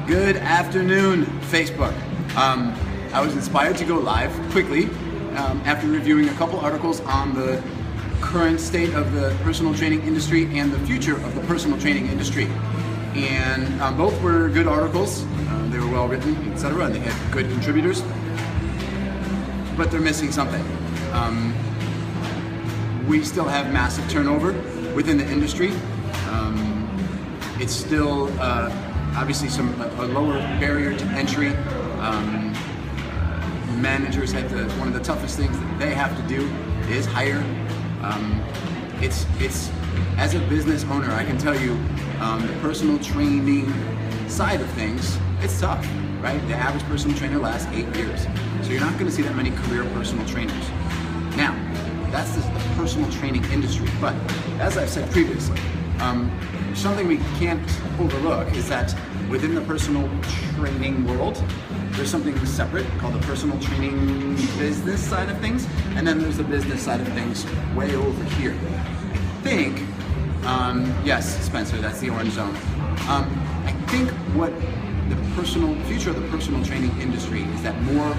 Good afternoon, Facebook. I was inspired to go live quickly after reviewing a couple articles on the current state of the personal training industry and the future of the personal training industry. And both were good articles. They were well written, etc., and they had good contributors. But they're missing something. We still have massive turnover within the industry. It's still obviously a lower barrier to entry. Managers have one of the toughest things that they have to do is hire. It's as a business owner, I can tell you, the personal training side of things, it's tough, right? The average personal trainer lasts 8 years, so you're not going to see that many career personal trainers. Now, that's the personal training industry, but as I've said previously, something we can't overlook is that within the personal training world, there's something separate called the personal training business side of things, and then there's the business side of things way over here. I think, yes, Spencer, that's the orange zone. I think what the future of the personal training industry is that more,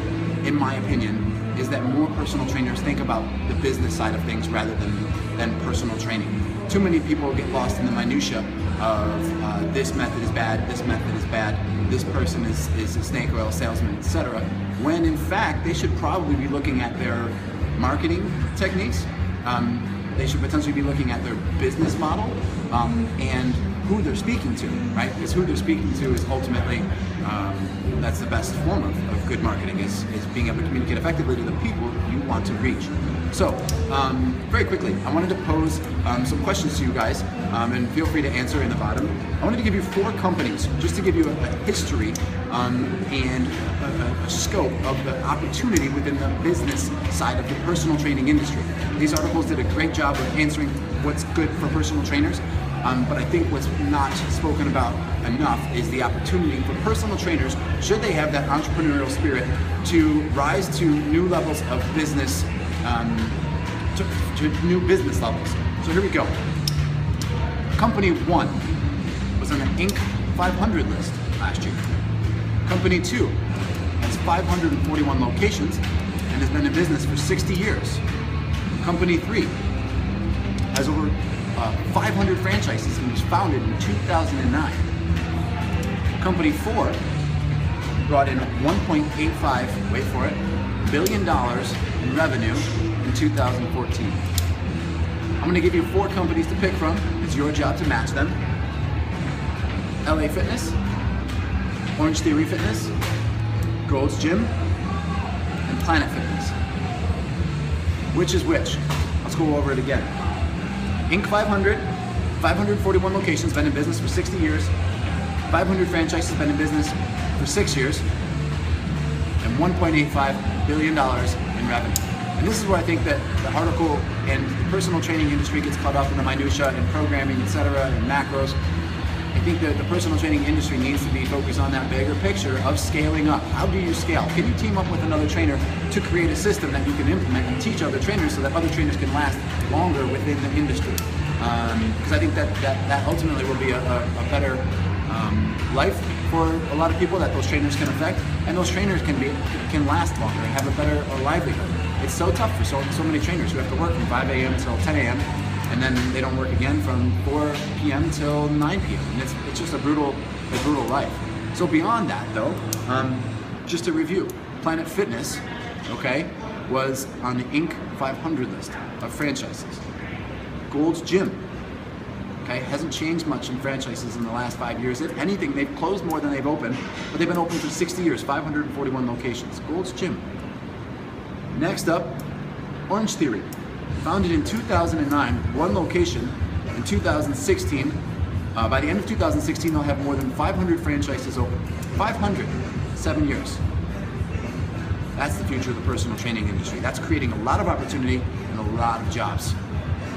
in my opinion, is that more personal trainers think about the business side of things rather than personal training. Too many people get lost in the minutia of this method is bad, this method is bad, this person is a snake oil salesman, etc. When in fact they should probably be looking at their marketing techniques. They should potentially be looking at their business model and who they're speaking to, right? Because who they're speaking to is ultimately, that's the best form of good marketing, is being able to communicate effectively to the people you want to reach. So, very quickly, I wanted to pose some questions to you guys, and feel free to answer in the bottom. I wanted to give you 4 companies, just to give you a history and a scope of the opportunity within the business side of the personal training industry. These articles did a great job of answering what's good for personal trainers, but I think what's not spoken about enough is the opportunity for personal trainers, should they have that entrepreneurial spirit, to rise to new levels of business, to new business levels. So here we go. Company 1 was on the Inc. 500 list last year. Company 2 has 541 locations and has been in business for 60 years. Company 3 has over 500 franchises and was founded in 2009. Company 4 brought in $1.85, wait for it, billion in revenue in 2014. I'm going to give you 4 companies to pick from. It's your job to match them. LA Fitness, Orange Theory Fitness, Gold's Gym, and Planet Fitness. Which is which? Let's go over it again. Inc. 500, 541 locations, been in business for 60 years, 500 franchises, been in business for 6 years, and $1.85 billion in revenue. And this is where I think that the article and the personal training industry gets caught up in the minutia and programming, etc., and macros. I think that the personal training industry needs to be focused on that bigger picture of scaling up. How do you scale? Can you team up with another trainer to create a system that you can implement and teach other trainers so that other trainers can last longer within the industry? Because I think that ultimately will be a better life for a lot of people that those trainers can affect, and those trainers can last longer and have a better livelihood. It's so tough for so many trainers who have to work from 5 a.m. till 10 a.m. and then they don't work again from 4 p.m. till 9 p.m. and it's just a brutal life. So beyond that though, just to review, Planet Fitness, okay, was on the Inc. 500 list of franchises. Gold's Gym, okay, hasn't changed much in franchises in the last 5 years. If anything, they've closed more than they've opened, but they've been open for 60 years, 541 locations. Gold's Gym. Next up, Orange Theory. Founded in 2009, 1 location. In 2016, by the end of 2016, they'll have more than 500 franchises open. 500, 7 years. That's the future of the personal training industry. That's creating a lot of opportunity and a lot of jobs.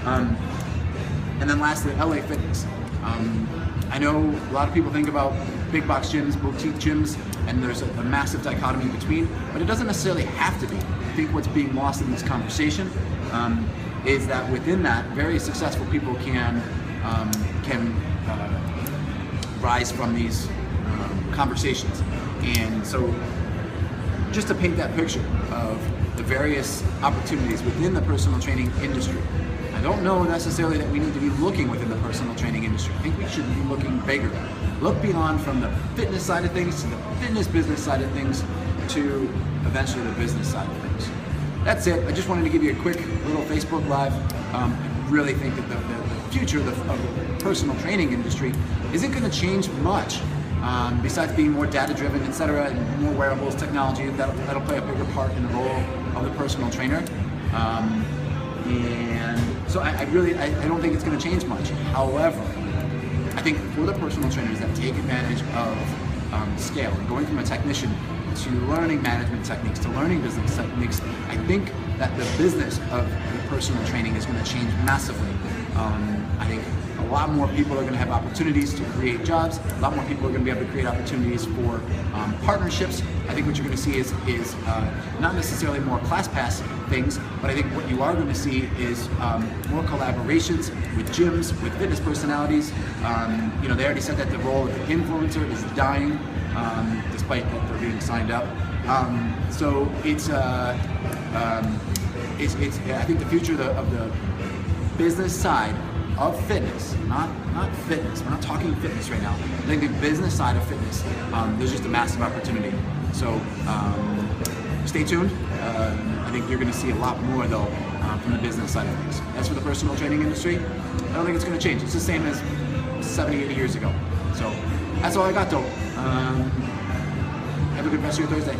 And then lastly, LA Fitness. I know a lot of people think about big box gyms, boutique gyms, and there's a massive dichotomy between, but it doesn't necessarily have to be. I think what's being lost in this conversation is that within that, very successful people can rise from these conversations. And so just to paint that picture of the various opportunities within the personal training industry, I don't know necessarily that we need to be looking within the personal training industry. I think we should be looking bigger. Look beyond from the fitness side of things to the fitness business side of things to eventually the business side of things. That's it. I just wanted to give you a quick little Facebook Live. I really think that the future of the personal training industry isn't going to change much. Besides being more data-driven, etc., and more wearables, technology, that'll play a bigger part in the role of the personal trainer. And so I don't think it's going to change much. However, I think for the personal trainers that take advantage of scale, going from a technician to learning management techniques, to learning business techniques, I think that the business of the personal training is going to change massively. I think a lot more people are going to have opportunities to create jobs. A lot more people are going to be able to create opportunities for partnerships. I think what you're going to see is not necessarily more class pass things, but I think what you are going to see is more collaborations with gyms, with fitness personalities. You know, they already said that the role of the influencer is dying, despite that they're being signed up. So it's I think the future of the business side of fitness, not fitness. We're not talking fitness right now. I think the business side of fitness, there's just a massive opportunity. So stay tuned. I think you're going to see a lot more though from the business side of things. As for the personal training industry, I don't think it's going to change. It's the same as 70, 80 years ago. So that's all I got though. Have a good rest of your Thursday.